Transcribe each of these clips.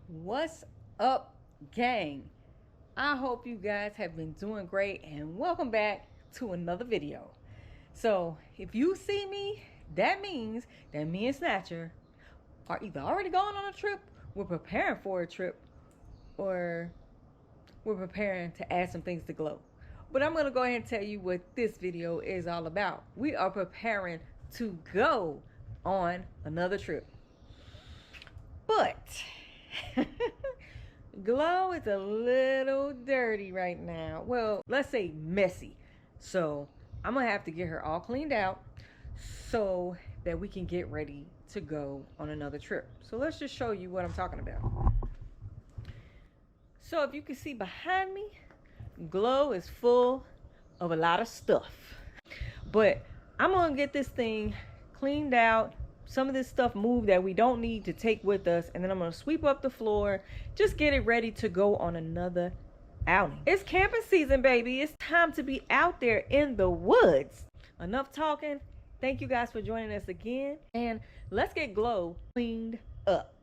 What's up, gang? I hope you guys have been doing great and welcome back to another video. So if you see me, that means that me and Snatcher are either already going on a trip, we're preparing for a trip, or we're preparing to add some things to Glow. But I'm gonna go ahead and tell you what this video is all about. We are preparing to go on another trip. But Glow is a little dirty right now. Well, let's say messy. So I'm gonna have to get her all cleaned out so that we can get ready to go on another trip. So let's just show you what I'm talking about. So if you can see behind me, Glow is full of a lot of stuff. But I'm gonna get this thing cleaned out, some of this stuff moved that we don't need to take with us, and then I'm gonna sweep up the floor, just get it ready to go on another outing. It's camping season, baby. It's time to be out there in the woods. Enough talking. Thank you guys for joining us again, and let's get Glow cleaned up.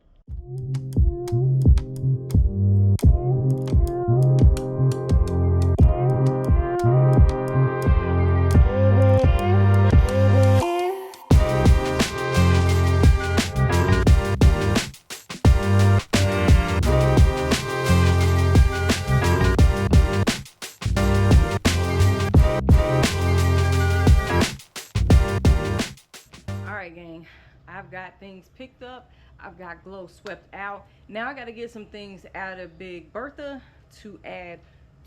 Gang, I've got things picked up, I've got Glow swept out. Now I got to get some things out of Big Bertha to add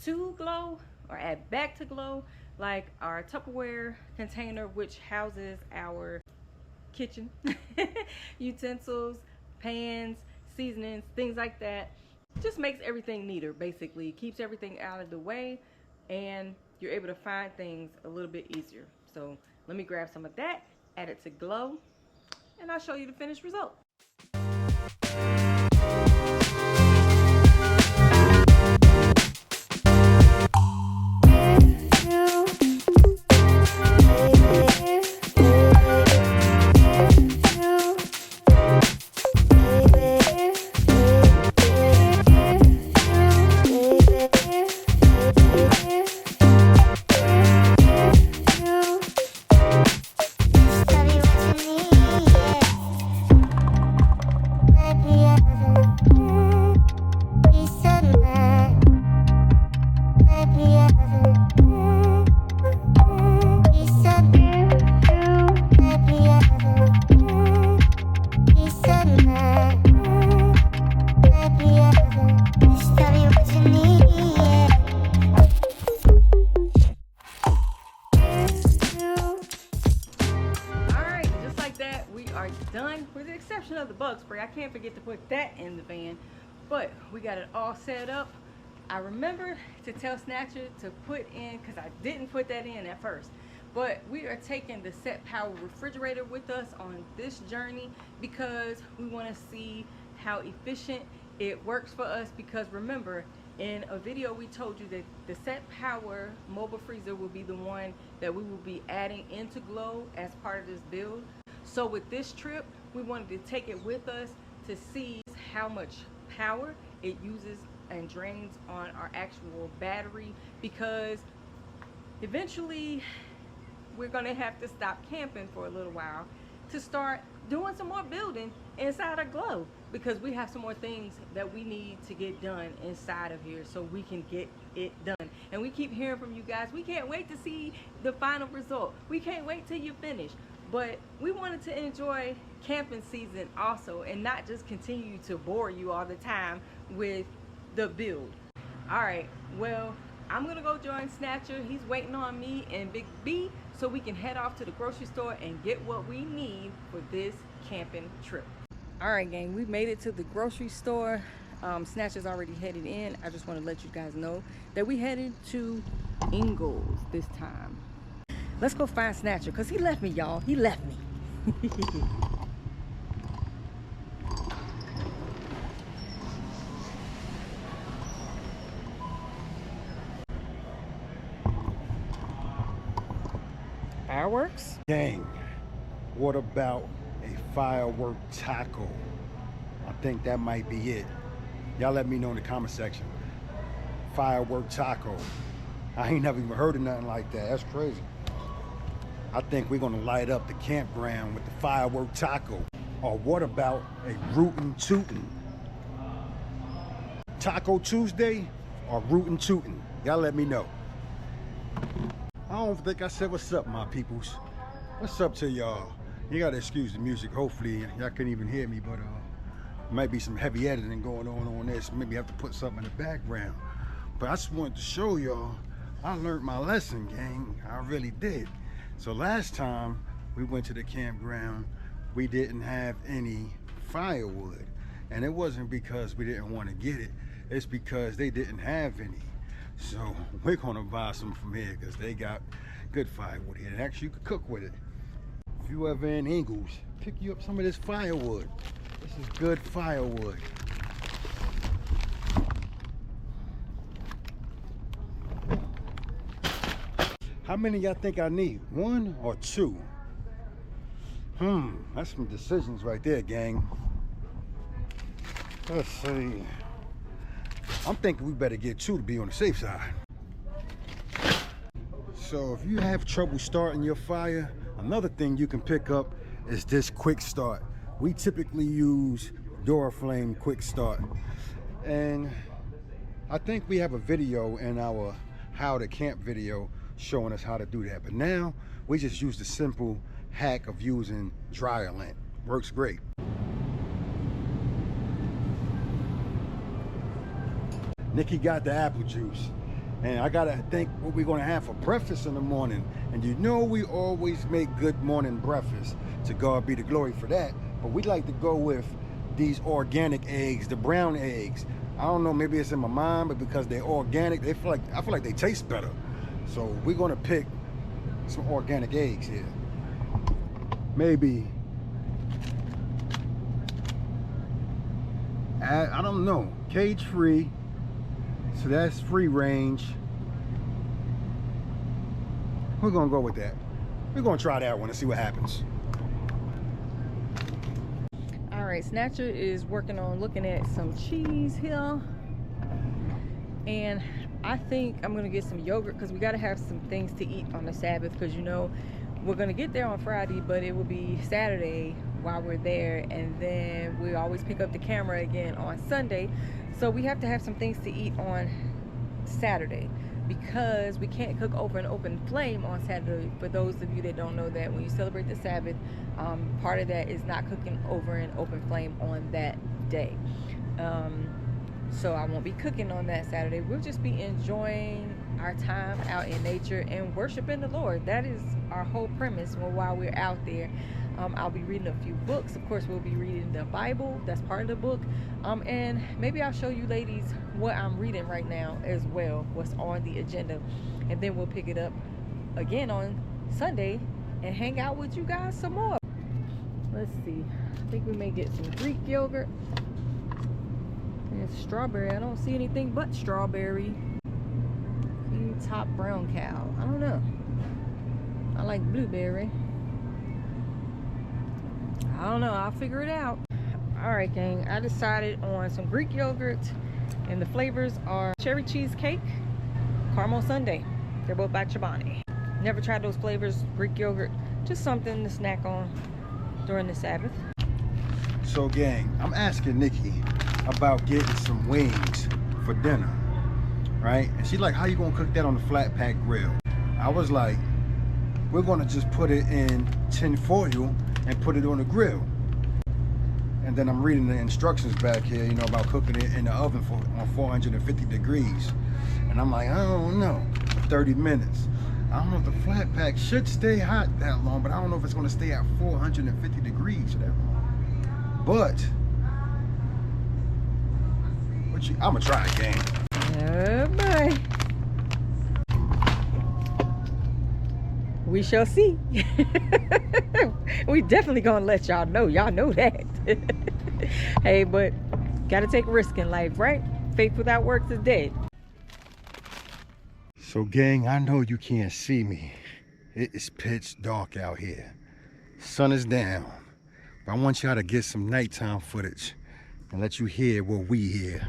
to Glow, or add back to Glow, like our Tupperware container, which houses our kitchen utensils, pans, seasonings, things like that. Just makes everything neater, basically keeps everything out of the way, and you're able to find things a little bit easier. So let me grab some of that, add it to Glow, and I'll show you the finished result. Done, with the exception of the bug spray. I can't forget to put that in the van, but we got it all set up. I remembered to tell Snatcher to put in, because I didn't put that in at first, but we are taking the SetPower refrigerator with us on this journey because we want to see how efficient it works for us. Because remember, in a video we told you that the SetPower mobile freezer will be the one that we will be adding into Glow as part of this build. So with this trip, we wanted to take it with us to see how much power it uses and drains on our actual battery, because eventually we're gonna have to stop camping for a little while to start doing some more building inside of Glow, because we have some more things that we need to get done inside of here so we can get it done. And we keep hearing from you guys, we can't wait to see the final result, we can't wait till you finish. But we wanted to enjoy camping season also, and not just continue to bore you all the time with the build. All right, well, I'm gonna go join Snatcher. He's waiting on me and Big B so we can head off to the grocery store and get what we need for this camping trip. All right, gang, we made it to the grocery store. Snatcher's already headed in. I just want to let you guys know that we headed to Ingles this time. Let's go find Snatcher, because he left me, y'all. He left me. Fireworks? Gang, what about a firework taco? I think that might be it. Y'all let me know in the comment section. Firework taco. I ain't never even heard of nothing like that. That's crazy. I think we're gonna light up the campground with the firework taco. Or what about a rootin' tootin'? Taco Tuesday or rootin' tootin'? Y'all let me know. I don't think I said what's up, my peoples. What's up to y'all? You gotta excuse the music. Hopefully y'all couldn't even hear me, but might be some heavy editing going on this. Maybe I have to put something in the background. But I just wanted to show y'all I learned my lesson, gang. I really did. So last time we went to the campground, we didn't have any firewood. And it wasn't because we didn't want to get it. It's because they didn't have any. So we're gonna buy some from here because they got good firewood here. And actually you could cook with it. If you ever in Ingles, pick you up some of this firewood. This is good firewood. How many y'all think I need? 1 or 2? That's some decisions right there, gang. Let's see. I'm thinking we better get 2 to be on the safe side. So if you have trouble starting your fire, another thing you can pick up is this quick start. We typically use Duraflame quick start. And I think we have a video in our how to camp video showing us how to do that. But now we just use the simple hack of using dryer lint. Works great. Nikki got the apple juice. And I gotta think what we're gonna have for breakfast in the morning. And you know we always make good morning breakfast. To God be the glory for that. But we like to go with these organic eggs, the brown eggs. I don't know, maybe it's in my mind, but because they're organic, I feel like they taste better. So we're gonna pick some organic eggs here. Maybe, I don't know, cage free. So that's free range. We're gonna go with that. We're gonna try that one and see what happens. All right, Snatcher is working on looking at some cheese here. And I think I'm gonna get some yogurt because we gotta have some things to eat on the Sabbath, because you know we're gonna get there on Friday, but it will be Saturday while we're there, and then we always pick up the camera again on Sunday. So we have to have some things to eat on Saturday because we can't cook over an open flame on Saturday. For those of you that don't know that, when you celebrate the Sabbath, part of that is not cooking over an open flame on that day. So I won't be cooking on that Saturday. We'll just be enjoying our time out in nature and worshiping the Lord. That is our whole premise while we're out there. I'll be reading a few books. Of course, we'll be reading the Bible. That's part of the book. And maybe I'll show you ladies what I'm reading right now as well, what's on the agenda. And then we'll pick it up again on Sunday and hang out with you guys some more. Let's see. I think we may get some Greek yogurt. And strawberry. I don't see anything but strawberry. Cream top brown cow. I don't know. I like blueberry. I don't know. I'll figure it out. All right, gang. I decided on some Greek yogurt, and the flavors are cherry cheesecake, caramel sundae. They're both by Chobani. Never tried those flavors. Greek yogurt, just something to snack on during the Sabbath. So, gang, I'm asking Nikki about getting some wings for dinner, right? And she's like, how you gonna cook that on the flat pack grill? I was like, we're gonna just put it in tin foil and put it on the grill. And then I'm reading the instructions back here, you know, about cooking it in the oven on 450 degrees. And I'm like, I don't know, for 30 minutes. I don't know if the flat pack should stay hot that long, but I don't know if it's gonna stay at 450 degrees that long. But, I'm gonna try it, gang. Oh boy. We shall see. We definitely gonna let y'all know. Y'all know that. Hey, but gotta take a risk in life, right? Faith without works is dead. So, gang, I know you can't see me. It is pitch dark out here. Sun is down. But I want y'all to get some nighttime footage. and let you hear what we hear.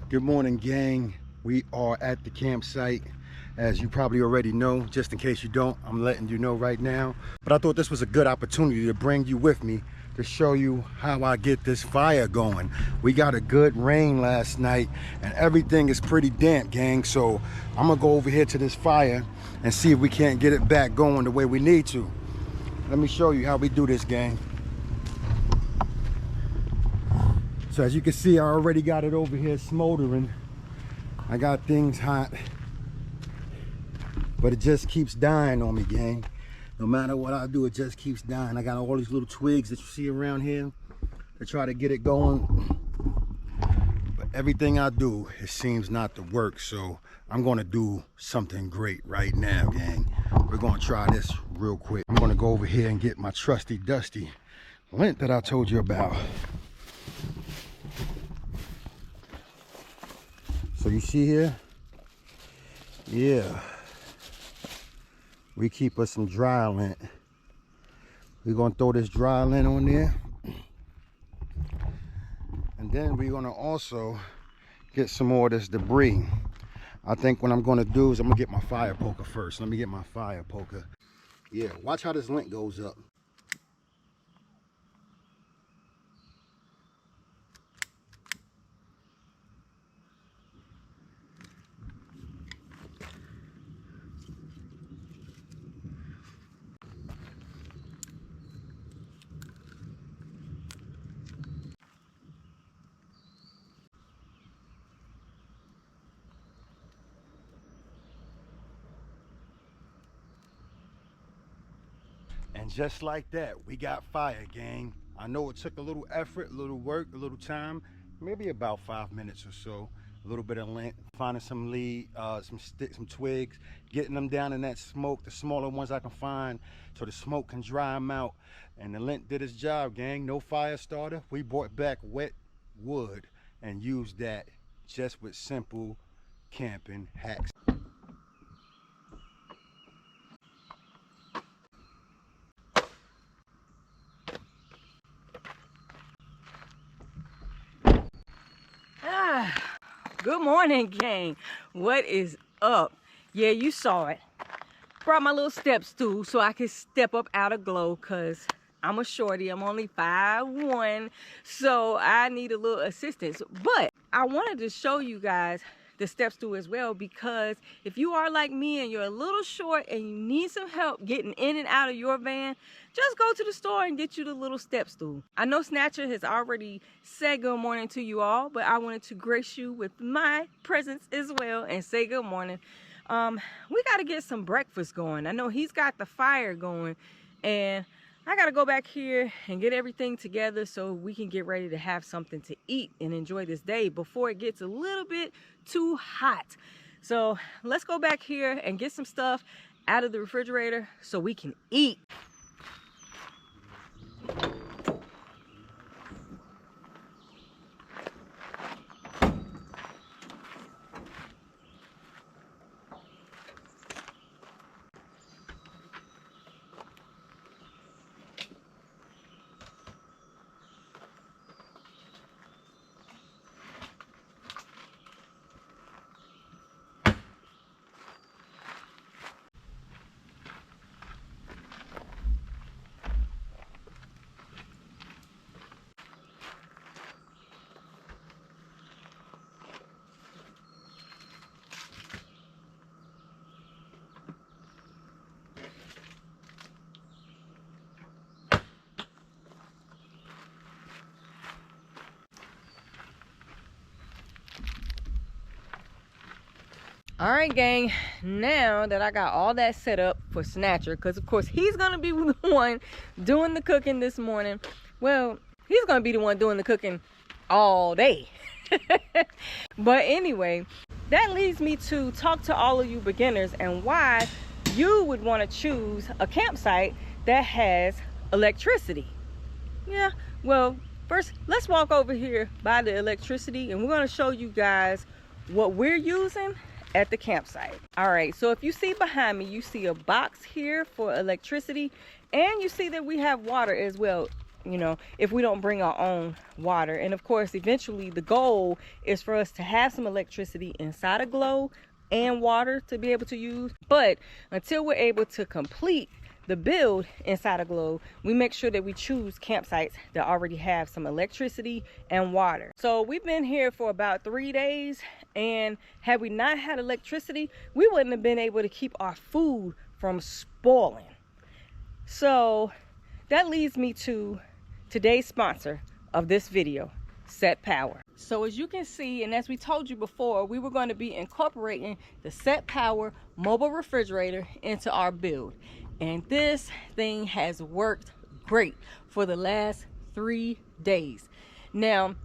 Good morning, gang. We are at the campsite. As you probably already know, just in case you don't, I'm letting you know right now. But I thought this was a good opportunity to bring you with me to show you how I get this fire going. We got a good rain last night and everything is pretty damp, gang. So I'm gonna go over here to this fire and see if we can't get it back going the way we need to. Let me show you how we do this, gang. So as you can see, I already got it over here smoldering. I got things hot, but it just keeps dying on me, gang. No matter what I do, it just keeps dying. I got all these little twigs that you see around here to try to get it going. But everything I do, it seems not to work. So I'm gonna do something great right now, gang. We're gonna try this real quick. I'm gonna go over here and get my trusty dusty lint that I told you about. So you see here, yeah, we keep us some dry lint. We're gonna throw this dry lint on there. And then we're gonna also get some more of this debris. I think what I'm gonna do is I'm gonna get my fire poker first. Let me get my fire poker. Yeah, watch how this lint goes up. And just like that, we got fire, gang. I know it took a little effort, a little work, a little time, maybe about 5 minutes or so. A little bit of lint, finding some lead, some sticks, some twigs, getting them down in that smoke, the smaller ones I can find, so the smoke can dry them out. And the lint did its job, gang. No fire starter. We brought back wet wood and used that just with simple camping hacks. Good morning, gang. What is up? Yeah, you saw it. Brought my little step stool so I could step up out of glow, because I'm a shorty. I'm only 5'1", so I need a little assistance. But I wanted to show you guys the step stool as well, because if you are like me and you're a little short and you need some help getting in and out of your van, just go to the store and get you the little step stool. I know Snatcher has already said good morning to you all, but I wanted to grace you with my presence as well and say good morning. We got to get some breakfast going. I know he's got the fire going, and I got to go back here and get everything together so we can get ready to have something to eat and enjoy this day before it gets a little bit too hot. So let's go back here and get some stuff out of the refrigerator so we can eat. All right, gang, now that I got all that set up for Snatcher, because of course he's gonna be the one doing the cooking this morning. Well, he's gonna be the one doing the cooking all day. But anyway, that leads me to talk to all of you beginners and why you would want to choose a campsite that has electricity. Yeah, well, first let's walk over here by the electricity and we're going to show you guys what we're using at the campsite. All right, so if you see behind me, you see a box here for electricity, and you see that we have water as well, you know, if we don't bring our own water. And of course, eventually the goal is for us to have some electricity inside a glow and water to be able to use. But until we're able to complete the build inside a glow, we make sure that we choose campsites that already have some electricity and water. So we've been here for about 3 days, and had we not had electricity, we wouldn't have been able to keep our food from spoiling. So that leads me to today's sponsor of this video, SetPower. So as you can see, and as we told you before, we were going to be incorporating the SetPower mobile refrigerator into our build. And this thing has worked great for the last 3 days. Now,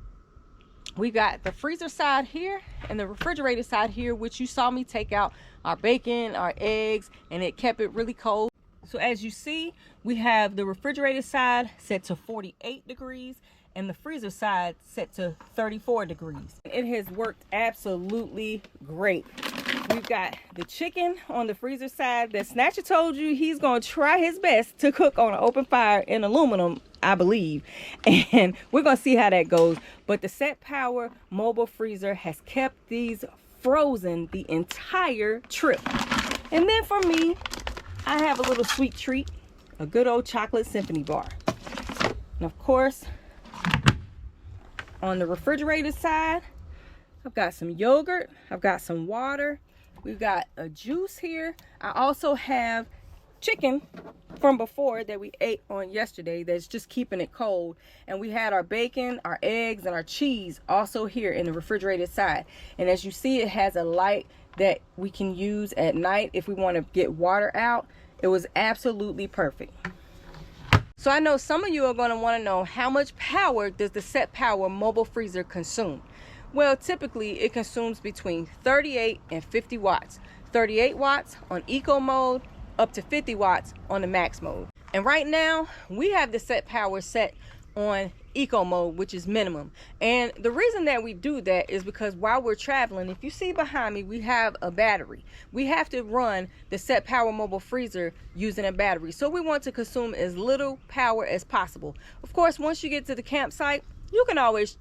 we got the freezer side here and the refrigerator side here, which you saw me take out our bacon, our eggs, and it kept it really cold. So as you see, we have the refrigerator side set to 48 degrees and the freezer side set to 34 degrees. It has worked absolutely great. We've got the chicken on the freezer side that Snatcher told you he's gonna try his best to cook on an open fire in aluminum, I believe. And we're gonna see how that goes. But the SetPower mobile freezer has kept these frozen the entire trip. And then for me, I have a little sweet treat, a good old chocolate symphony bar. And of course, on the refrigerator side, I've got some yogurt, I've got some water, we've got a juice here. I also have chicken from before that we ate on yesterday that's just keeping it cold. And we had our bacon, our eggs, and our cheese also here in the refrigerated side. And as you see, it has a light that we can use at night if we want to get water out. It was absolutely perfect. So I know some of you are going to want to know, how much power does the SetPower mobile freezer consume? Well, typically it consumes between 38 and 50 watts. 38 watts on eco mode, up to 50 watts on the max mode. And right now we have the SetPower set on eco mode, which is minimum. And the reason that we do that is because while we're traveling, if you see behind me, we have a battery. We have to run the SetPower mobile freezer using a battery. So we want to consume as little power as possible. Of course, once you get to the campsite, you can always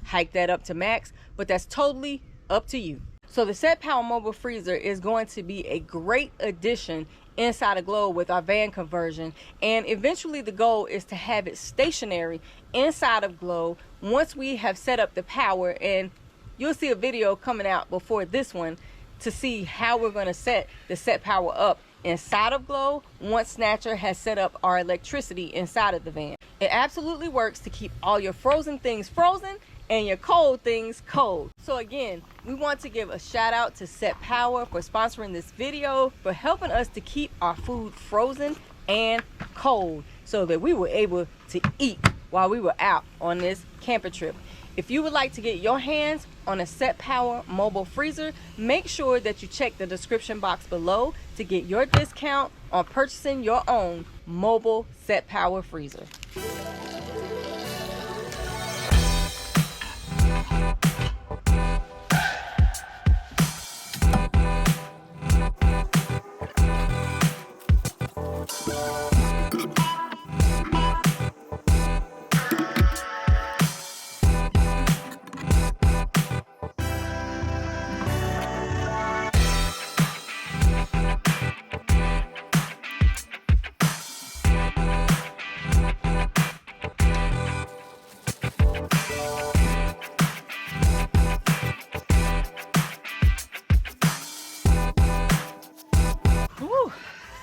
hike that up to max, but that's totally up to you. So the SetPower mobile freezer is going to be a great addition inside a glow with our van conversion, and eventually the goal is to have it stationary inside of glow once we have set up the power. And you'll see a video coming out before this one to see how we're going to set the SetPower up inside of glow once Snatcher has set up our electricity inside of the van. It absolutely works to keep all your frozen things frozen and your cold things cold. So again, we want to give a shout out to SetPower for sponsoring this video, for helping us to keep our food frozen and cold so that we were able to eat while we were out on this camping trip. If you would like to get your hands on a SetPower mobile freezer, make sure that you check the description box below to get your discount on purchasing your own mobile SetPower freezer.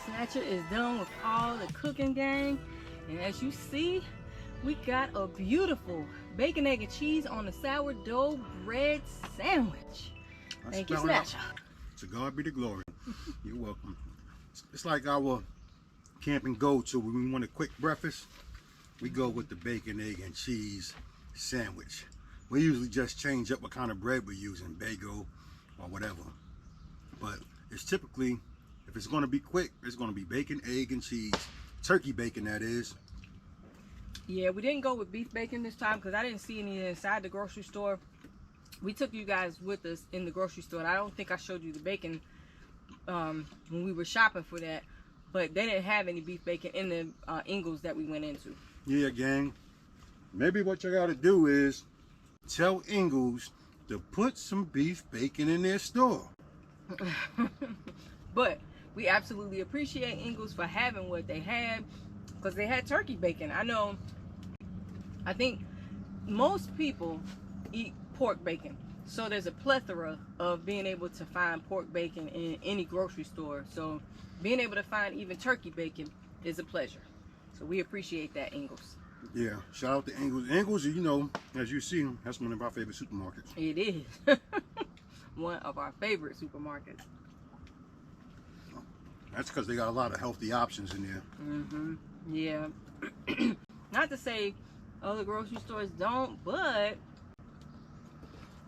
Snatcher is done with all the cooking, gang, and as you see, we got a beautiful bacon, egg, and cheese on the sourdough bread sandwich. Thank you, Snatcher. To God be the glory. You're welcome. It's like our camping go-to. When we want a quick breakfast, we go with the bacon, egg, and cheese sandwich. We usually just change up what kind of bread we're using, bagel or whatever. But it's typically, if it's going to be quick, it's going to be bacon, egg, and cheese. Turkey bacon, that is. Yeah, we didn't go with beef bacon this time because I didn't see any inside the grocery store. we took you guys with us in the grocery store. And I don't think I showed you the bacon when we were shopping for that, but they didn't have any beef bacon in the Ingles that we went into. Yeah, gang. Maybe what you gotta do is tell Ingles to put some beef bacon in their store. But we absolutely appreciate Ingles for having what they had, because they had turkey bacon. I think most people eat pork bacon, so there's a plethora of being able to find pork bacon in any grocery store. So being able to find even turkey bacon is a pleasure. So we appreciate that, Ingles. Yeah, shout out to Ingles. Ingles, you know, as you see, that's one of our favorite supermarkets. It is. One of our favorite supermarkets. That's because they got a lot of healthy options in there. Mm-hmm. Yeah. Not to say other grocery stores don't, but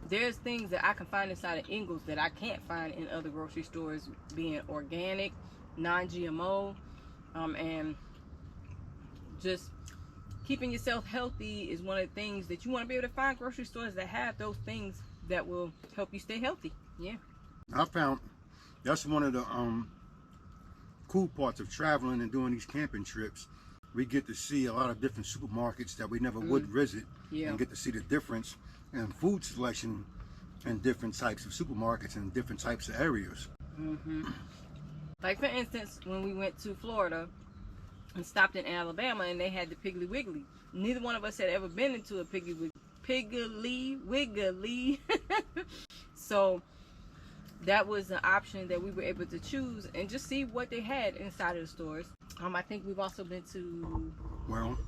there's things that I can find inside of Ingles that I can't find in other grocery stores, being organic, non-GMO, and just keeping yourself healthy is one of the things that you want to be able to find grocery stores that have those things that will help you stay healthy. Yeah. I found that's one of the cool parts of traveling and doing these camping trips. We get to see a lot of different supermarkets that we never would visit, and get to see the difference in food selection in different types of supermarkets and different types of areas. Like for instance, when we went to Florida and stopped in Alabama and they had the Piggly Wiggly. Neither one of us had ever been into a Piggly Wiggly. So that was an option that we were able to choose and just see what they had inside of the stores. I think we've also been to... Well,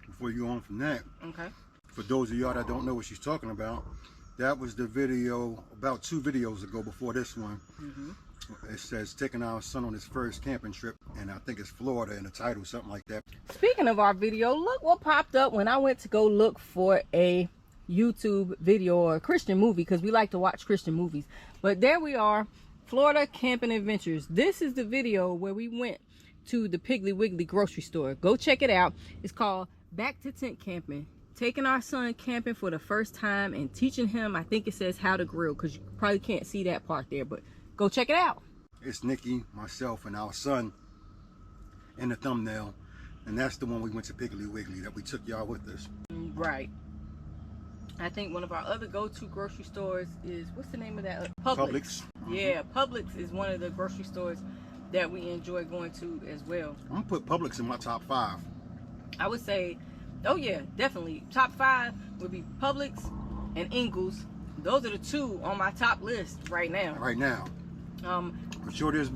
before you go on from that, okay, for those of y'all that don't know what she's talking about, that was the video about 2 videos ago before this one. It says taking our son on his first camping trip, and I think it's Florida in the title, something like that. Speaking of our video, look what popped up when I went to go look for a YouTube video or a Christian movie, because we like to watch Christian movies. But there we are, Florida Camping Adventures. This is the video where we went to the Piggly Wiggly grocery store. Go check it out. It's called Back to Tent Camping. Taking our son camping for the first time and teaching him, I think it says how to grill, because you probably can't see that part there, but go check it out. It's Nikki, myself, and our son in the thumbnail, and that's the one we went to Piggly Wiggly that we took y'all with us. Right. I think one of our other go-to grocery stores is, what's the name of that? Publix. Yeah, Publix is one of the grocery stores that we enjoy going to as well. I'm gonna put Publix in my top 5. I would say, oh yeah, definitely. Top 5 would be Publix and Ingles. Those are the 2 on my top list right now. Right now. I'm sure there's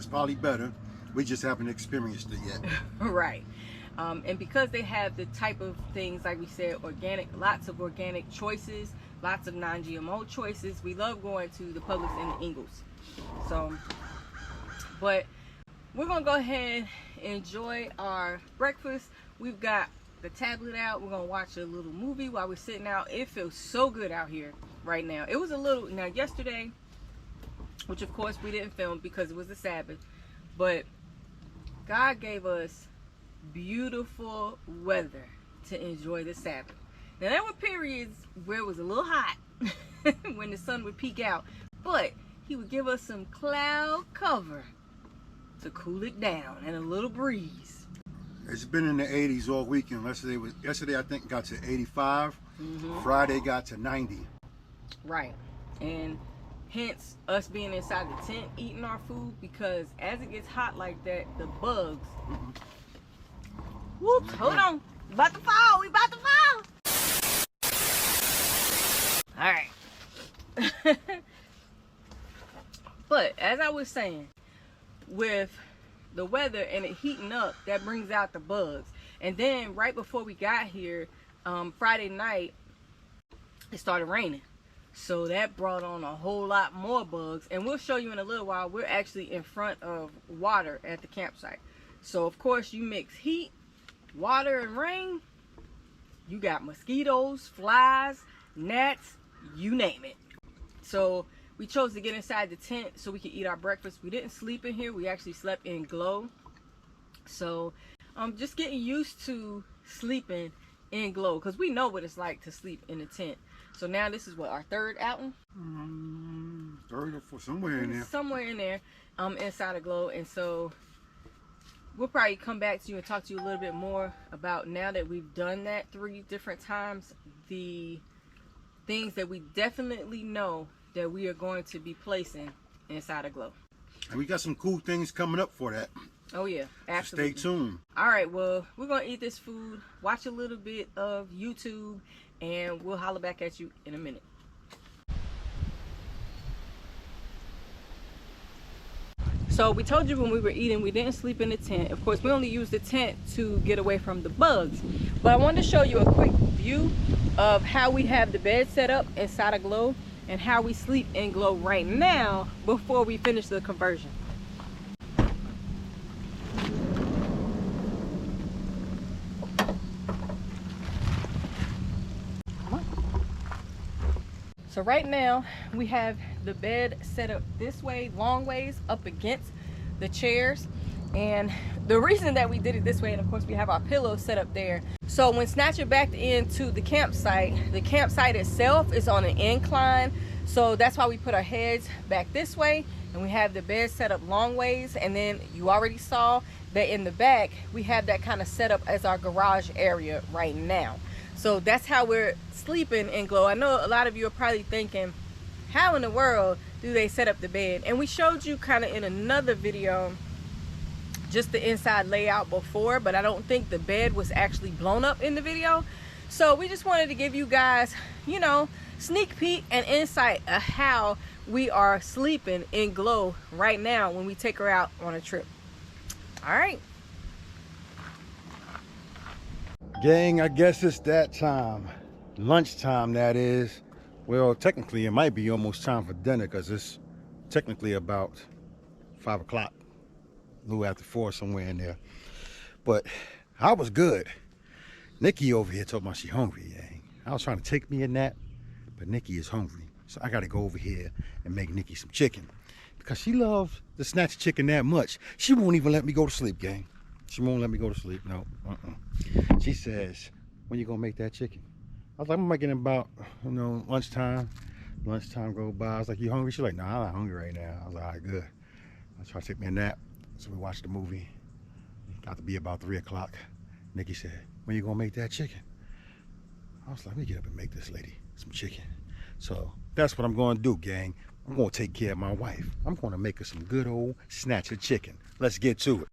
probably better. We just haven't experienced it yet. Right. And because they have the type of things, like we said, organic, lots of organic choices, lots of non-GMO choices, we love going to the Publix and the Ingles. So, but we're gonna go ahead and enjoy our breakfast. We've got the tablet out. We're gonna watch a little movie while we're sitting out. It feels so good out here right now. It was a little, now yesterday, which of course we didn't film because it was the Sabbath, but God gave us beautiful weather to enjoy the Sabbath. Now there were periods where it was a little hot when the sun would peek out, but he would give us some cloud cover to cool it down and a little breeze. It's been in the 80s all weekend. Yesterday I think got to 85. Friday got to 90. Right. And hence us being inside the tent eating our food, because as it gets hot like that, the bugs. Whoops, hold on. We about to fall. We about to fall. All right. But as I was saying, with the weather and it heating up, that brings out the bugs. And then right before we got here, Friday night, it started raining. So that brought on a whole lot more bugs. And we'll show you in a little while, we're actually in front of water at the campsite. So of course you mix heat, water, and rain, you got mosquitoes, flies, gnats, you name it. So we chose to get inside the tent so we could eat our breakfast. We didn't sleep in here. We actually slept in Glow. So just getting used to sleeping in Glow, because we know what it's like to sleep in a tent. So now this is what, our third outing? Third or fourth, somewhere in there. Somewhere in there, inside of Glow. And so we'll probably come back to you and talk to you a little bit more about, now that we've done that 3 different times, the things that we definitely know that we are going to be placing inside of Glow. And we got some cool things coming up for that. Oh yeah, absolutely. Stay tuned. All right, well, we're gonna eat this food, watch a little bit of YouTube, and we'll holler back at you in a minute. So we told you when we were eating, we didn't sleep in the tent. Of course, we only used the tent to get away from the bugs. But I wanted to show you a quick view of how we have the bed set up inside of Glow and how we sleep in Glow right now before we finish the conversion. So right now we have the bed set up this way, long ways up against the chairs. And the reason that we did it this way, and of course we have our pillows set up there. So when Snatcher backed into the campsite itself is on an incline. So that's why we put our heads back this way, and we have the bed set up long ways. And then you already saw that in the back, we have that kind of set up as our garage area right now. So that's how we're sleeping in Glow. I know a lot of you are probably thinking, how in the world do they set up the bed? And we showed you kind of in another video just the inside layout before, but I don't think the bed was actually blown up in the video. So we just wanted to give you guys, you know, sneak peek and insight of how we are sleeping in Glow right now when we take her out on a trip. All right. Gang, I guess it's that time. Lunchtime, that is. Well, technically, it might be almost time for dinner because it's technically about 5 o'clock. A little after 4, somewhere in there. But I was good. Nikki over here told me she hungry, gang. I was trying to take me a nap, but Nikki is hungry. So I got to go over here and make Nikki some chicken. Because she loves the snatch chicken that much. She won't even let me go to sleep, gang. She won't let me go to sleep. No. She says, when you gonna make that chicken? I was like, I'm making it about, you know, lunchtime. Lunchtime go by. I was like, you hungry? She's like, nah, I'm not hungry right now. I was like, all right, good. I was trying to take me a nap. So we watched the movie. Got to be about 3 o'clock. Nikki said, when you gonna make that chicken? I was like, let me get up and make this lady some chicken. So that's what I'm gonna do, gang. I'm gonna take care of my wife. I'm gonna make her some good old snatcher chicken. Let's get to it.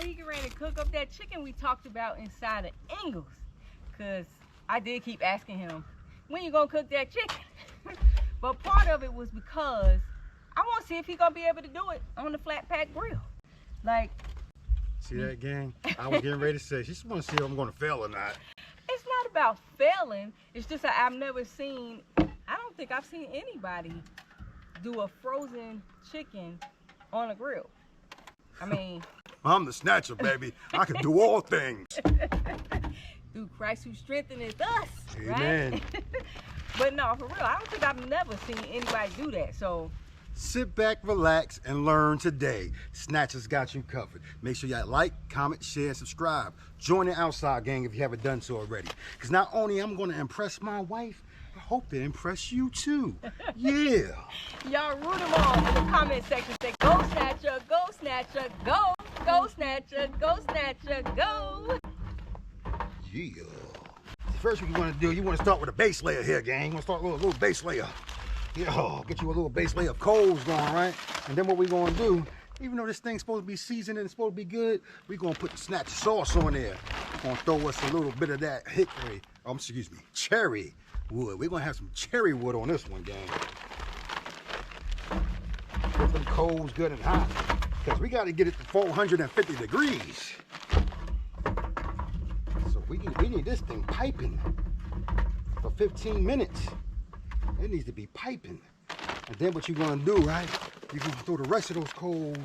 He get ready to cook up that chicken we talked about inside of Ingles. Cause I did keep asking him, when you gonna cook that chicken? But part of it was because I want to see if he gonna be able to do it on the flat pack grill. Like, see that, gang? I was getting ready to say, she just want to see if I'm gonna fail or not. It's not about failing. It's just that I've never seen, I don't think I've seen anybody do a frozen chicken on a grill. I mean, I'm the snatcher, baby. I can do all things. Through Christ who strengtheneth us, Amen. Right? But no, for real, I don't think I've never seen anybody do that. So sit back, relax, and learn today. Snatchers got you covered. Make sure you like, comment, share, and subscribe. Join the Outside Gang if you haven't done so already. Because not only I'm going to impress my wife, I hope to impress you too. Yeah. Y'all root them on in the comment section. Say, go Snatcher, go Snatcher, go. Go Snatcher, go Snatcher, go. Yeah. First what you want to do, you want to start with a base layer here, gang. You want to start with a little base layer. Yeah, get you a little base layer of coals going, right? And then what we're going to do, even though this thing's supposed to be seasoned and it's supposed to be good, we're going to put the snatcher sauce on there. We're going to throw us a little bit of that cherry wood. We're going to have some cherry wood on this one, gang. Get them coals good and hot. Because we got to get it to 450 degrees. So we need this thing piping for 15 minutes. It needs to be piping. And then what you're going to do, right? You're going to throw the rest of those coals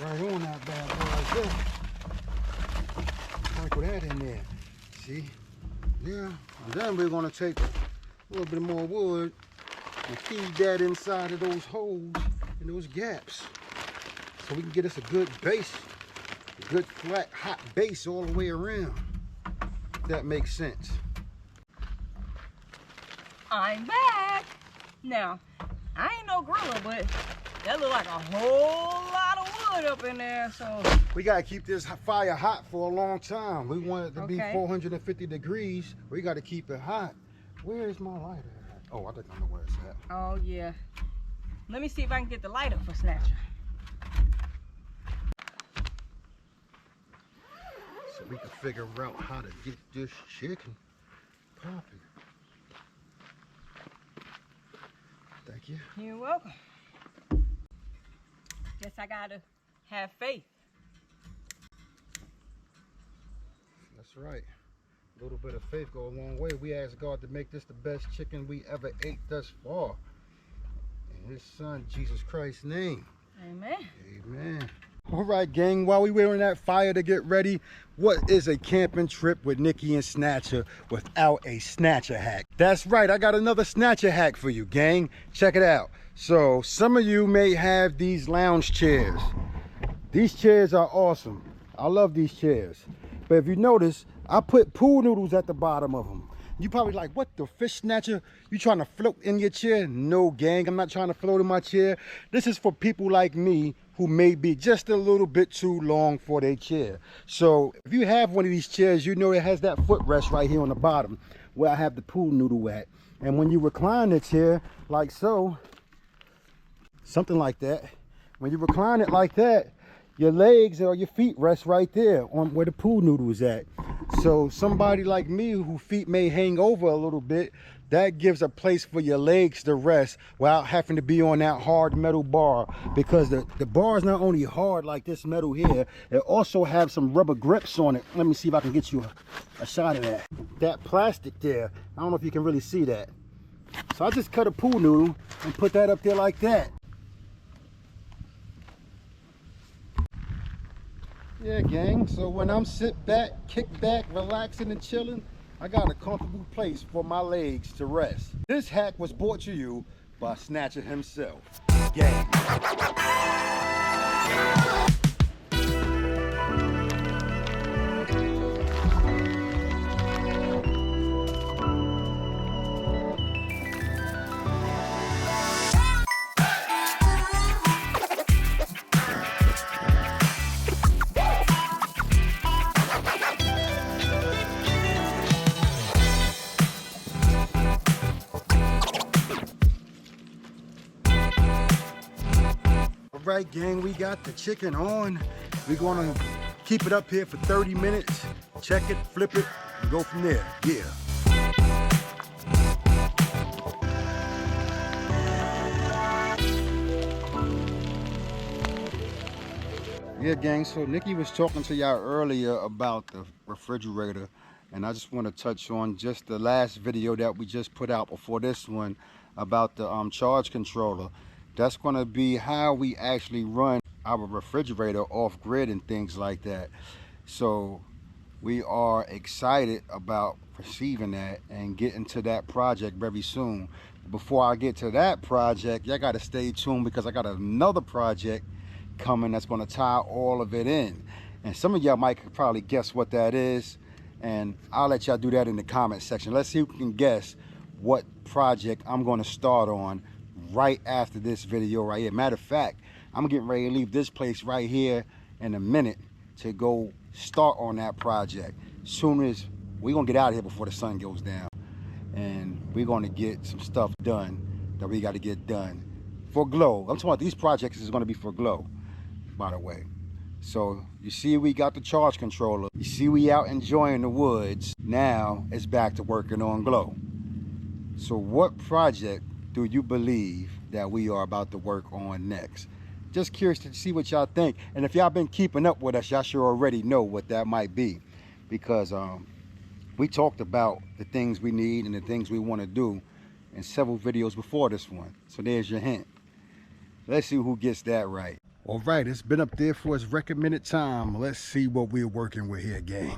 right on that bad boy like that. Sprinkle that in there. See? Yeah. And then we're going to take a little bit more wood and feed that inside of those holes and those gaps. So we can get us a good base, a good flat, hot base all the way around. If that makes sense. I'm back. Now, I ain't no griller, but that look like a whole lot of wood up in there, so. We gotta keep this fire hot for a long time. We want it to be 450 degrees. We gotta keep it hot. Where is my lighter at? Oh, I think I know where it's at. Oh yeah. Let me see if I can get the lighter for Snatcher. So we can figure out how to get this chicken popping. Thank you. You're welcome. Guess I gotta have faith. That's right. A little bit of faith go a long way. We ask God to make this the best chicken we ever ate thus far. In His Son, Jesus Christ's name. Amen. Amen. All right, gang, while we were on that fire to get ready, what is a camping trip with Nikki and Snatcher without a Snatcher hack? That's right, I got another Snatcher hack for you, gang. Check it out. So, some of you may have these lounge chairs. These chairs are awesome. I love these chairs. But if you notice, I put pool noodles at the bottom of them. You probably like, what the fish snatcher? You trying to float in your chair? No, gang, I'm not trying to float in my chair. This is for people like me who may be just a little bit too long for their chair. So if you have one of these chairs, you know it has that footrest right here on the bottom where I have the pool noodle at. And when you recline the chair like so, something like that, when you recline it like that, your legs or your feet rest right there on where the pool noodle is at. So somebody like me whose feet may hang over a little bit, that gives a place for your legs to rest without having to be on that hard metal bar, because the bar is not only hard like this metal here, it also have some rubber grips on it. Let me see if I can get you a shot of that. That plastic there, I don't know if you can really see that. So I just cut a pool noodle and put that up there like that. Yeah, gang, so when I'm sit back, kick back, relaxing and chilling, I got a comfortable place for my legs to rest. This hack was brought to you by Snatcher himself. Gang. Right, gang, we got the chicken on. We're gonna keep it up here for 30 minutes, check it, flip it, and go from there. Yeah. Yeah, gang, so Nikki was talking to y'all earlier about the refrigerator, and I just want to touch on just the last video that we just put out before this one about the charge controller. That's going to be how we actually run our refrigerator off grid and things like that. So we are excited about receiving that and getting to that project very soon. Before I get to that project, y'all got to stay tuned, because I got another project coming that's going to tie all of it in. And some of y'all might probably guess what that is, and I'll let y'all do that in the comment section. Let's see who can guess what project I'm going to start on right after this video right here. Matter of fact, I'm getting ready to leave this place right here in a minute to go start on that project. Soon as we're gonna get out of here before the sun goes down, and we're gonna get some stuff done that we got to get done for Glow. I'm talking about these projects is gonna be for Glow, by the way. So you see, we got the charge controller. You see, we out enjoying the woods. Now it's back to working on Glow. So what project do you believe that we are about to work on next? Just curious to see what y'all think. And if y'all been keeping up with us, y'all sure already know what that might be. Because we talked about the things we need and the things we want to do in several videos before this one. So there's your hint. Let's see who gets that right. All right, it's been up there for its recommended time. Let's see what we're working with here, gang.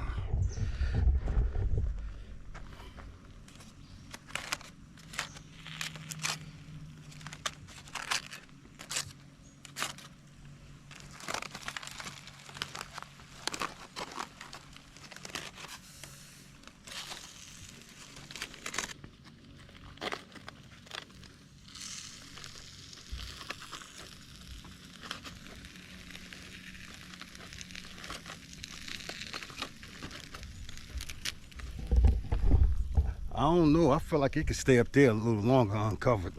I don't know. I feel like it could stay up there a little longer uncovered.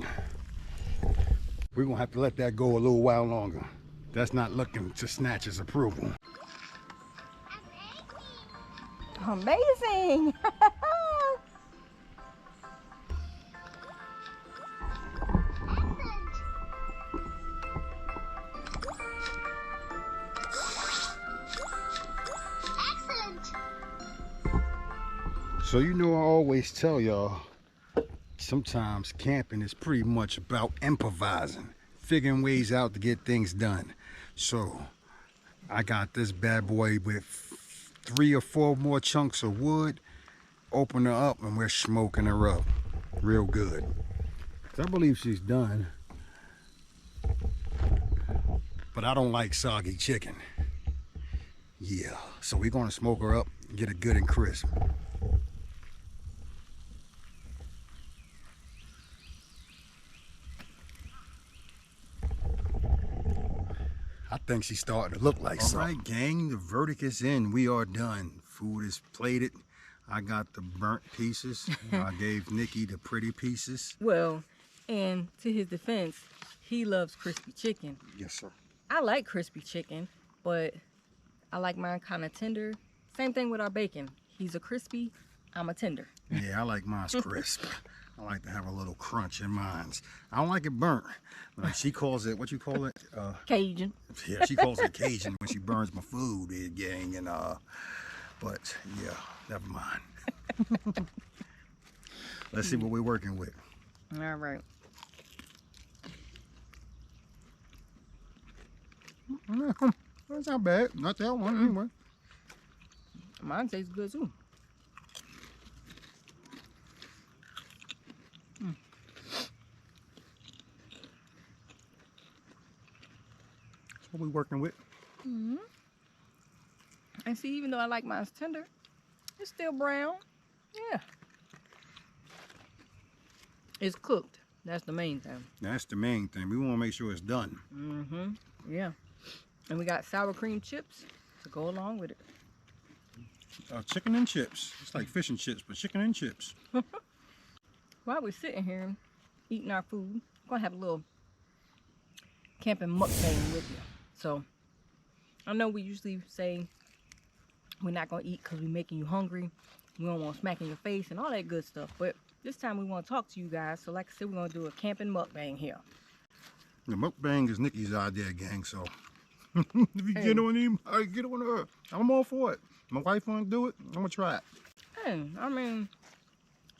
We're going to have to let that go a little while longer. That's not looking to snatch his approval. Amazing! So you know I always tell y'all, sometimes camping is pretty much about improvising, figuring ways out to get things done. So I got this bad boy with 3 or 4 more chunks of wood. Open her up and we're smoking her up real good. I believe she's done, but I don't like soggy chicken. Yeah, so we're gonna smoke her up and get it good and crisp. I think she's starting to look like something. All right, gang, the verdict is in. We are done. Food is plated. I got the burnt pieces. I gave Nikki the pretty pieces. Well, and to his defense, he loves crispy chicken. Yes, sir. I like crispy chicken, but I like mine kind of tender. Same thing with our bacon. He's a crispy, I'm a tender. Yeah, I like mine crisp. I like to have a little crunch in mine. I don't like it burnt. Like she calls it, what you call it? Cajun. Yeah, she calls it Cajun when she burns my food, gang. And but yeah, never mind. Let's see what we're working with. All right. That's not bad. Not that one anyway. Mine tastes good too. What we working with? And see, even though I like mine's tender, it's still brown. Yeah. It's cooked. That's the main thing. That's the main thing. We want to make sure it's done. Yeah. And we got sour cream chips to go along with it. Chicken and chips. It's like fish and chips, but chicken and chips. While we're sitting here eating our food, we're going to have a little camping mukbang with you. So, I know we usually say we're not going to eat because we're making you hungry. We don't want to smack in your face and all that good stuff. But this time we want to talk to you guys. So, like I said, we're going to do a camping mukbang here. The mukbang is Nikki's idea, gang. So, if you get on him, I get on her. I'm all for it. My wife want to do it. I'm going to try it. Hey, I mean,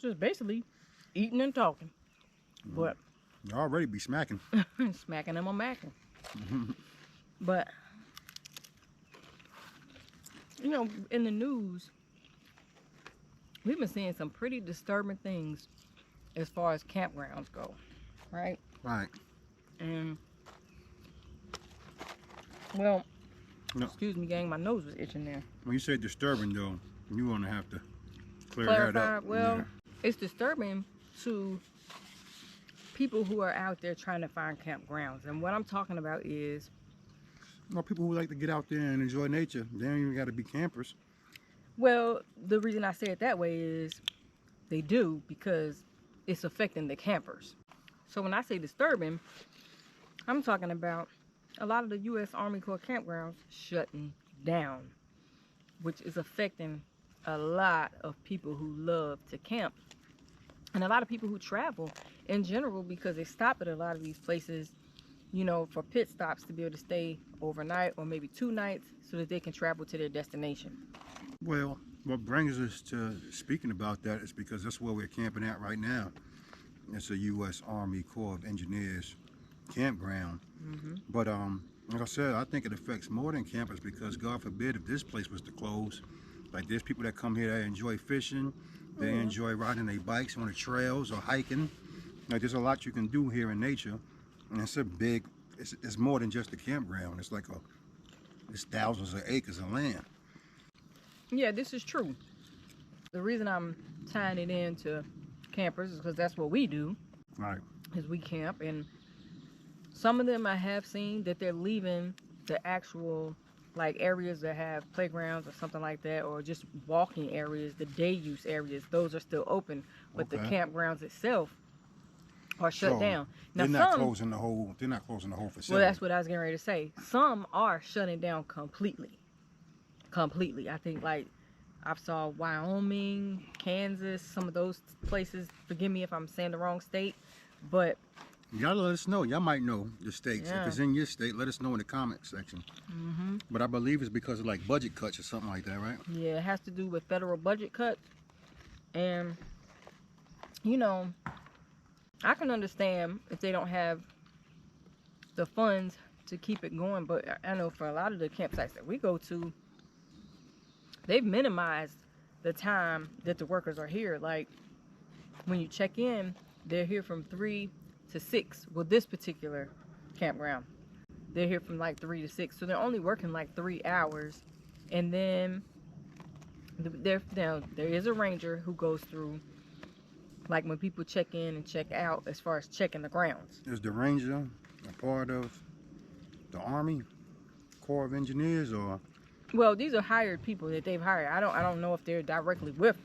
just basically eating and talking. But you already be smacking. smacking them on macking. But, you know, in the news, we've been seeing some pretty disturbing things as far as campgrounds go, right? Right. And, well, no. Excuse me, gang, my nose was itching there. When you say disturbing, though, you want to have to Clarify, that up. Well, it's disturbing to people who are out there trying to find campgrounds. And what I'm talking about is, well, people who like to get out there and enjoy nature, they don't even got to be campers. well, the reason I say it that way is they do because it's affecting the campers. So when I say disturbing, I'm talking about a lot of the U.S. Army Corps campgrounds shutting down, which is affecting a lot of people who love to camp and a lot of people who travel in general, because they stop at a lot of these places you know, for pit stops to be able to stay overnight or maybe 2 nights so that they can travel to their destination. Well, what brings us to speaking about that is because that's where we're camping at right now. It's a U.S. Army Corps of Engineers campground. But like I said, I think it affects more than campers because God forbid if this place was to close, like there's people that come here that enjoy fishing, they enjoy riding their bikes on the trails or hiking. Like there's a lot you can do here in nature, and it's more than just a campground. It's thousands of acres of land. Yeah, this is true. The reason I'm tying it into campers is because that's what we do. Right. Is we camp, and some of them I have seen that they're leaving the actual like areas that have playgrounds or something like that, or just walking areas, the day use areas. Those are still open, but the campgrounds itself are shut down. Now they're not closing the whole. They're not closing the whole facility. Well, that's what I was getting ready to say. Some are shutting down completely. I think like I saw Wyoming, Kansas, some of those places. Forgive me if I'm saying the wrong state, but y'all let us know. Y'all might know the states. If it's in your state, let us know in the comment section. But I believe it's because of like budget cuts or something like that, right? Yeah, it has to do with federal budget cuts. And, you know, I can understand if they don't have the funds to keep it going. But I know for a lot of the campsites that we go to, they've minimized the time that the workers are here. Like, when you check in, they're here from 3 to 6. Well, this particular campground, they're here from like 3 to 6. So they're only working like 3 hours. And then there is a ranger who goes through, like when people check in and check out, as far as checking the grounds. Is the ranger a part of the Army Corps of Engineers, or? Well, these are hired people that they've hired. I don't know if they're directly with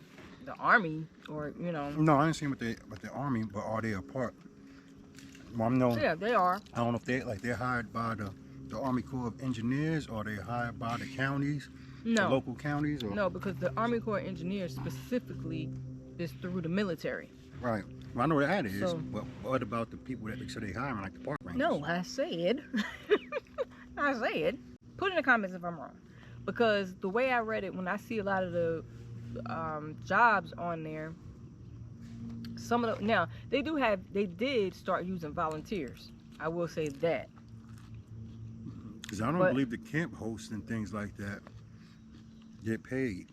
the Army or, you know. No, I didn't see them with the Army, but are they a part? Well, I'm no. Yeah, they are. I don't know if they're hired by the Army Corps of Engineers, or they're hired by the counties, the local counties, or? No, because the Army Corps of Engineers specifically is through the military. Right. Well, I know that is. So, but what about the people that they say they hiring, like the park rangers? No, I said, put in the comments if I'm wrong. Because the way I read it, when I see a lot of the jobs on there, some of the, now they did start using volunteers. I will say that. Because I don't believe the camp hosts and things like that get paid.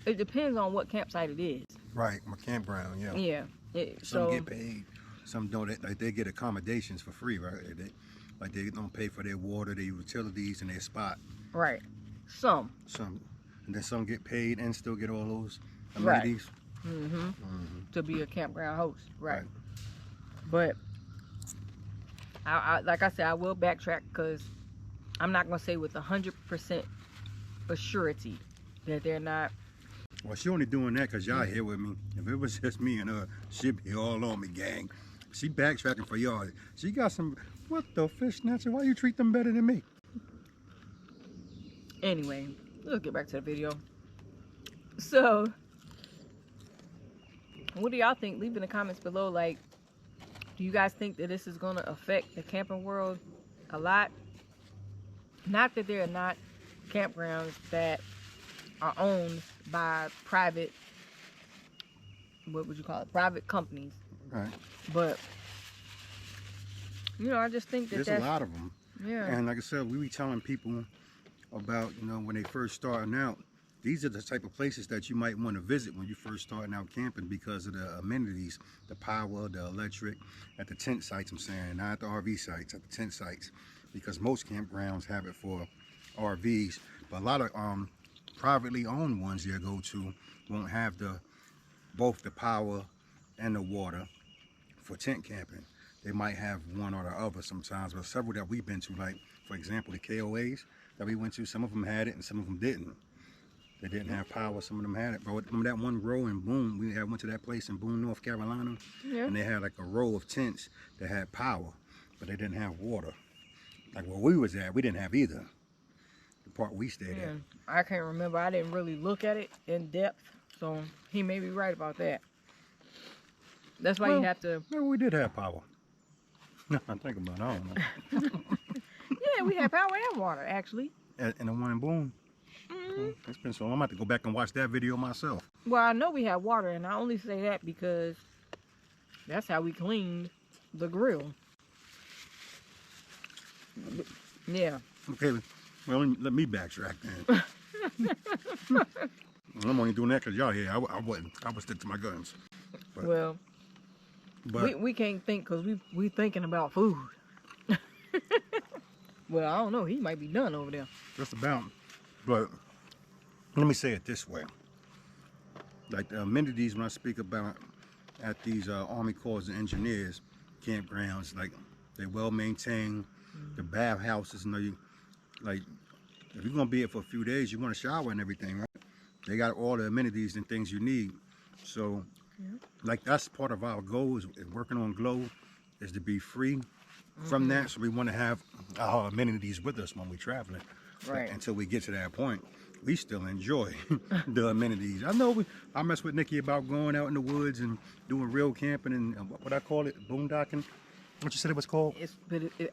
It depends on what campsite it is. Right, my campground, yeah. Yeah. Some get paid, some don't. They get accommodations for free, right? They don't pay for their water, their utilities, and their spot. Right. Some. And then some get paid and still get all those amenities. Right. To be a campground host, right? But I like I said, I will backtrack because I'm not gonna say with 100% assurity that they're not. Well, she only doing that because y'all here with me. If it was just me and her, she'd be all on me, gang. She backtracking for y'all. She got some. What the fish snatcher? Why you treat them better than me? Anyway, let's get back to the video. So, what do y'all think? Leave in the comments below. Like, do you guys think that this is going to affect the camping world a lot? Not that there are not campgrounds that are owned by private, what would you call it? Private companies. Right. But, you know, I just think that there's a lot of them. Yeah. And like I said, we be telling people about, you know, when they first starting out, these are the type of places that you might want to visit when you first starting out camping because of the amenities, the power, the electric, at the tent sites, I'm saying, not at the RV sites, at the tent sites, because most campgrounds have it for RVs, but a lot of privately owned ones you go to won't have both the power and the water for tent camping. They might have one or the other sometimes, but several that we've been to, like for example the KOAs that we went to, some of them had it and some of them didn't. They didn't have power, some of them had it. But remember that one row in Boone, we went to that place in Boone, North Carolina, and they had like a row of tents that had power, but they didn't have water. Like where we was at, we didn't have either. The part we stayed at. I can't remember. I didn't really look at it in depth, so he may be right about that. That's why you have to. Maybe we did have power. I think about it. I don't know. Yeah, we have power and water, actually. And the one in Boone. It's been so long. I'm about to go back and watch that video myself. Well, I know we have water, and I only say that because that's how we cleaned the grill. Yeah. Okay, well, let me backtrack then. I'm only doing that because y'all here. I wouldn't. I would stick to my guns. But we can't think because we thinking about food. Well, I don't know. He might be done over there. Just about. But let me say it this way. Like the amenities when I speak about at these Army Corps of Engineers campgrounds, like they're well maintained. The bathhouses, you know, like if you're gonna be here for a few days, you want to shower and everything, right? They got all the amenities and things you need. So, like that's part of our goal is working on Glow, is to be free from that. So we want to have our amenities with us when we're traveling. Right. Until we get to that point, we still enjoy the amenities. I know I mess with Nikki about going out in the woods and doing real camping and what I call it, boondocking. What you said it was called?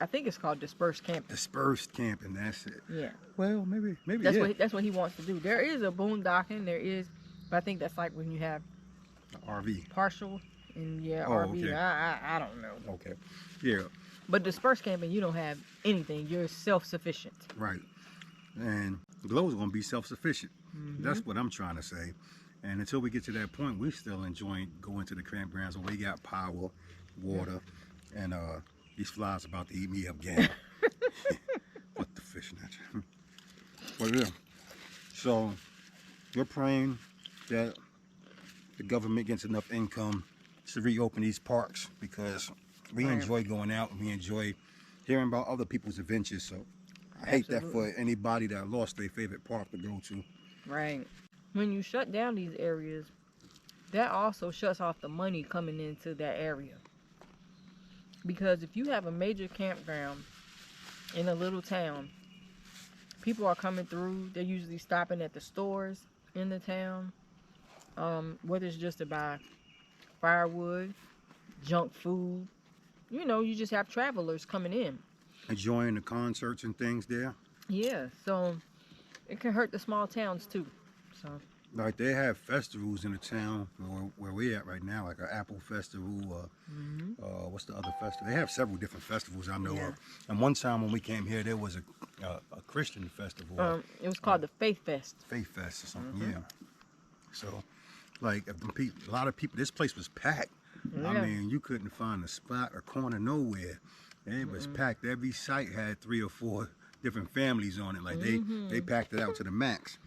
I think it's called dispersed camping. Dispersed camping, that's it. Yeah. Well, maybe That's what he wants to do. There is a boondocking. There is, but I think that's like when you have RV. Partial and RV. Okay. I don't know. Okay. Yeah. But dispersed camping, you don't have anything. You're self-sufficient. Right. And Glow is going to be self-sufficient. That's what I'm trying to say. And until we get to that point, we still enjoying going to the campgrounds where we got power, water, and these flies about to eat me up again. What the fishnet. But yeah. So we're praying that the government gets enough income to reopen these parks because we enjoy going out and we enjoy hearing about other people's adventures. So I hate that for anybody that lost their favorite park to go to. Right. When you shut down these areas, that also shuts off the money coming into that area. Because if you have a major campground in a little town, people are coming through. They're usually stopping at the stores in the town, whether it's just to buy firewood, junk food. You know, you just have travelers coming in. Enjoying the concerts and things there. Yeah, so it can hurt the small towns too. So like they have festivals in the town where we at right now, like an Apple Festival. What's the other festival? They have several different festivals I know of. And one time when we came here, there was a Christian festival. It was called the Faith Fest. Faith Fest or something. Yeah. So, like, a lot of people. This place was packed. Yeah. I mean, you couldn't find a spot or corner nowhere. It was packed. Every site had 3 or 4 different families on it. Like they packed it out to the max.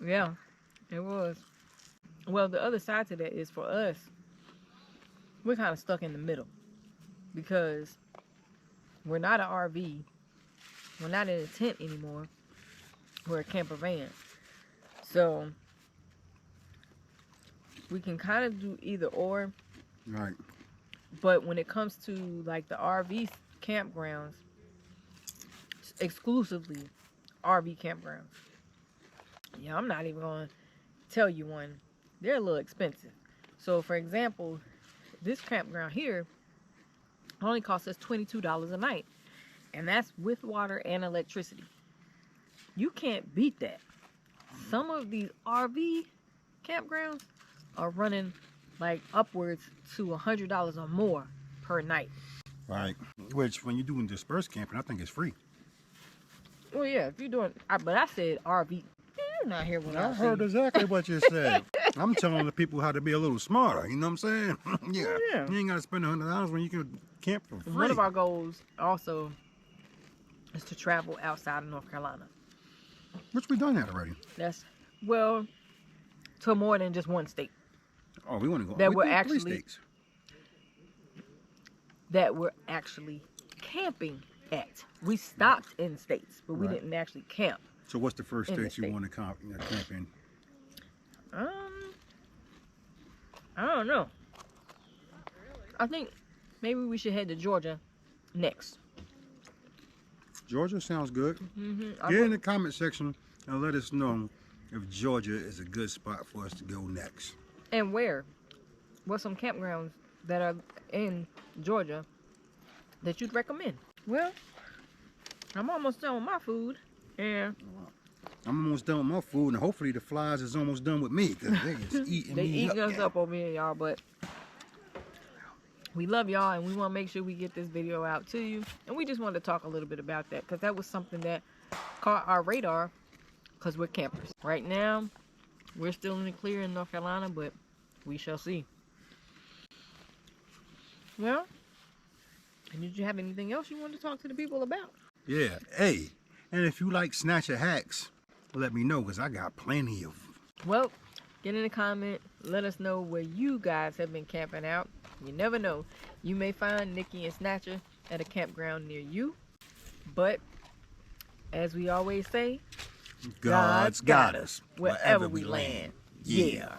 Yeah, it was. Well, the other side to that is for us, we're kind of stuck in the middle because we're not an RV. We're not in a tent anymore. We're a camper van. So we can kind of do either or. Right. But when it comes to like the RV campgrounds, exclusively RV campgrounds. Yeah, I'm not even going to tell you one. They're a little expensive. So, for example, this campground here only costs us $22 a night. And that's with water and electricity. You can't beat that. Some of these RV campgrounds are running like upwards to $100 or more per night. Right. Which, when you're doing dispersed camping, I think it's free. Well, yeah, if you're doing, but I said RV. You're not here when I heard exactly what you said. I'm telling the people how to be a little smarter. You know what I'm saying? Yeah. Yeah. You ain't got to spend $100 when you can camp for free. One of our goals also is to travel outside of North Carolina. Which we done that already. That's, well, to more than just one state. Oh, we want to go. That we we're did actually 3 states. That we're actually camping at. We stopped in states, but we didn't actually camp. So what's the first state you want to camp in? I don't know. I think maybe we should head to Georgia next. Georgia sounds good. Get in the comment section and let us know if Georgia is a good spot for us to go next. And where? What's some campgrounds that are in Georgia that you'd recommend. Well, I'm almost done with my food, and I'm almost done with my food, and hopefully the flies is almost done with me, because they just eating they me eating up. us up over here, y'all. But we love y'all, and we want to make sure we get this video out to you. And we just wanted to talk a little bit about that, because that was something that caught our radar, because we're campers. Right now, we're still in the clear in North Carolina, but we shall see. Well, and did you have anything else you wanted to talk to the people about? Yeah, hey, and if you like snatcher hacks, let me know, because I got plenty of them. Well, get in the comment. Let us know where you guys have been camping out. You never know. You may find Nikki and Snatcher at a campground near you. But, as we always say, God's got us wherever we land. Yeah.